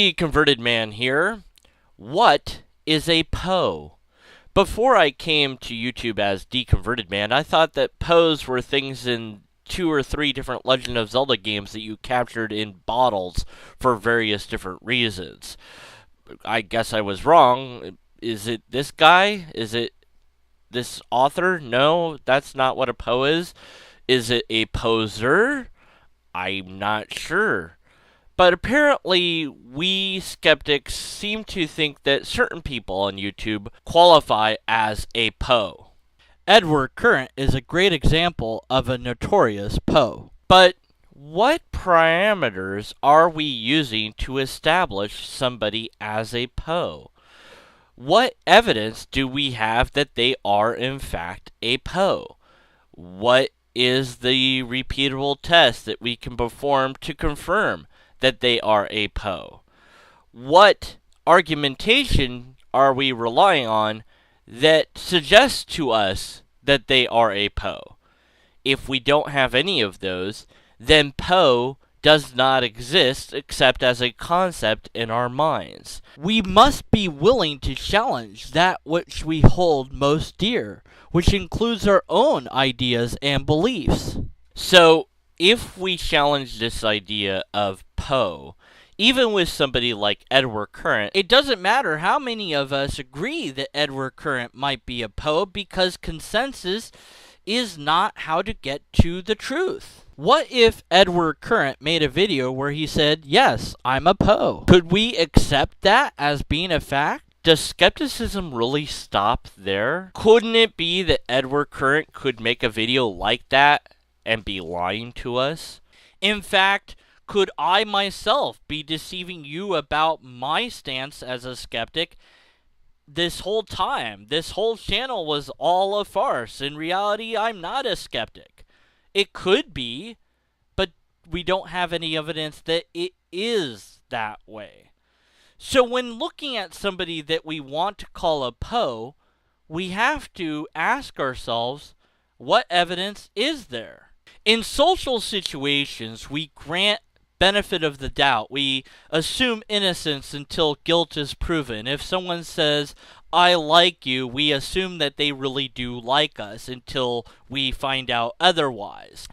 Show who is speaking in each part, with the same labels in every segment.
Speaker 1: The Converted Man here. What is a Poe? Before I came to YouTube as Deconverted Man, I thought that Poes were things in 2 or 3 different Legend of Zelda games that you captured in bottles for various different reasons. I guess I was wrong. Is it this guy? Is it this author? No, that's not what a Poe is. Is it a poser? I'm not sure. But apparently, we skeptics seem to think that certain people on YouTube qualify as a Poe.
Speaker 2: Edward Current is a great example of a notorious Poe.
Speaker 1: But what parameters are we using to establish somebody as a Poe? What evidence do we have that they are in fact a Poe? What is the repeatable test that we can perform to confirm that they are a Poe? What argumentation are we relying on that suggests to us that they are a Poe? If we don't have any of those, then Poe does not exist except as a concept in our minds.
Speaker 2: We must be willing to challenge that which we hold most dear, which includes our own ideas and beliefs.
Speaker 1: So, if we challenge this idea of Poe, even with somebody like Edward Current,
Speaker 2: It doesn't matter how many of us agree that Edward Current might be a Poe, because consensus is not how to get to the truth. What if Edward Current made a video where he said, yes, I'm a Poe? Could we accept that as being a fact?
Speaker 1: does skepticism really stop there? Couldn't it be that Edward Current could make a video like that and be lying to us?
Speaker 2: In fact, could I myself be deceiving you about my stance as a skeptic this whole time? This whole channel was all a farce. In reality, I'm not a skeptic. It could be, but we don't have any evidence that it is that way. So when looking at somebody that we want to call a Poe, we have to ask ourselves, what evidence is there? In social situations, we grant benefit of the doubt. We assume innocence until guilt is proven. If someone says, I like you, we assume that they really do like us until we find out otherwise.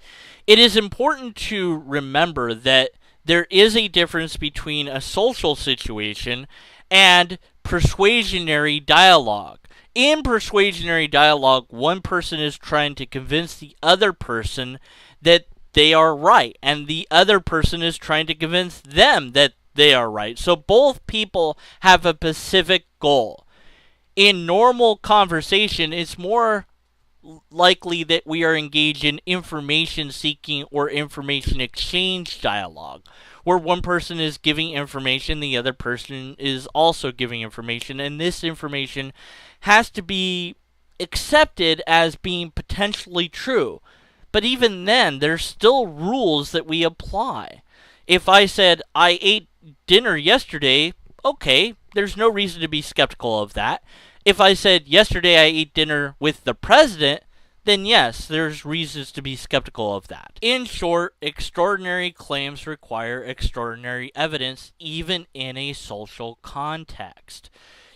Speaker 2: It is important to remember that there is a difference between a social situation and persuasionary dialogue. In persuasionary dialogue, one person is trying to convince the other person that they are right, and the other person is trying to convince them that they are right. So both people have a specific goal. In normal conversation, it's more likely that we are engaged in information seeking or information exchange dialogue, where one person is giving information, the other person is also giving information, and this information has to be accepted as being potentially true. But even then, there's still rules that we apply. If I said, I ate dinner yesterday, okay, there's no reason to be skeptical of that. If I said, yesterday I ate dinner with the president, then yes, there's reasons to be skeptical of that. In short, extraordinary claims require extraordinary evidence, even in a social context.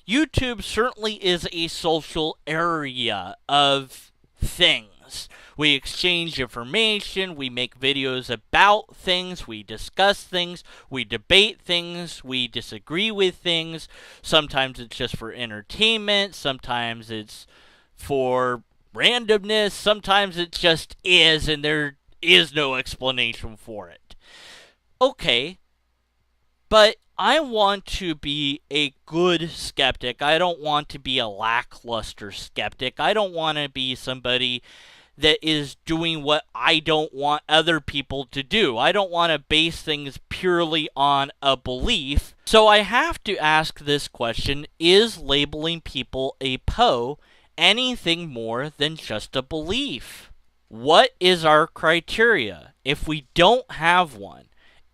Speaker 2: YouTube certainly is a social area of things. We exchange information, we make videos about things, we discuss things, we debate things, we disagree with things. Sometimes it's just for entertainment, sometimes it's for randomness, sometimes it just is and there is no explanation for it. Okay, but I want to be a good skeptic. I don't want to be a lackluster skeptic. I don't want to be somebody that is doing what I don't want other people to do. I don't want to base things purely on a belief. So I have to ask this question, is labeling people a Poe anything more than just a belief? What is our criteria? If we don't have one,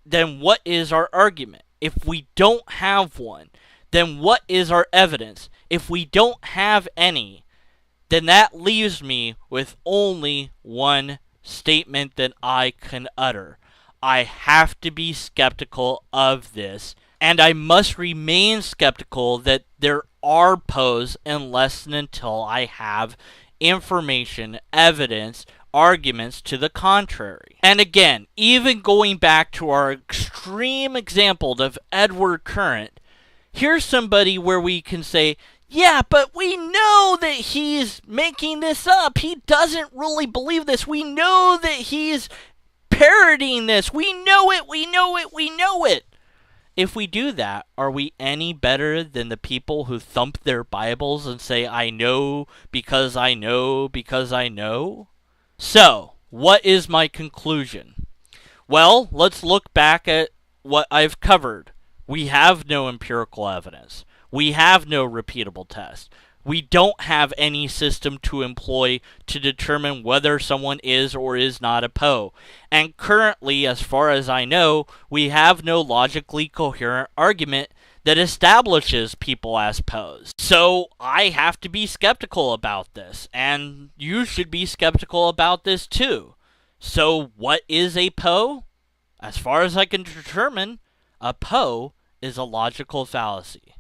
Speaker 2: then what is our argument? If we don't have one, then what is our evidence? If we don't have any, then that leaves me with only one statement that I can utter. I have to be skeptical of this And I must remain skeptical that there are Poes unless and until I have information, evidence, arguments to the contrary. And again, even going back to our extreme example of Edward Current, here's somebody where we can say, yeah, but we know that he's making this up. He doesn't really believe this. We know that he's parodying this. We know it, we know it, we know it. If we do that, are we any better than the people who thump their Bibles and say, I know because I know because I know? So, what is my conclusion? Well, let's look back at what I've covered. We have no empirical evidence. We have no repeatable test. We don't have any system to employ to determine whether someone is or is not a Poe. And currently, as far as I know, we have no logically coherent argument that establishes people as Poes. So I have to be skeptical about this, and you should be skeptical about this too. So what is a Poe? As far as I can determine, a Poe is a logical fallacy.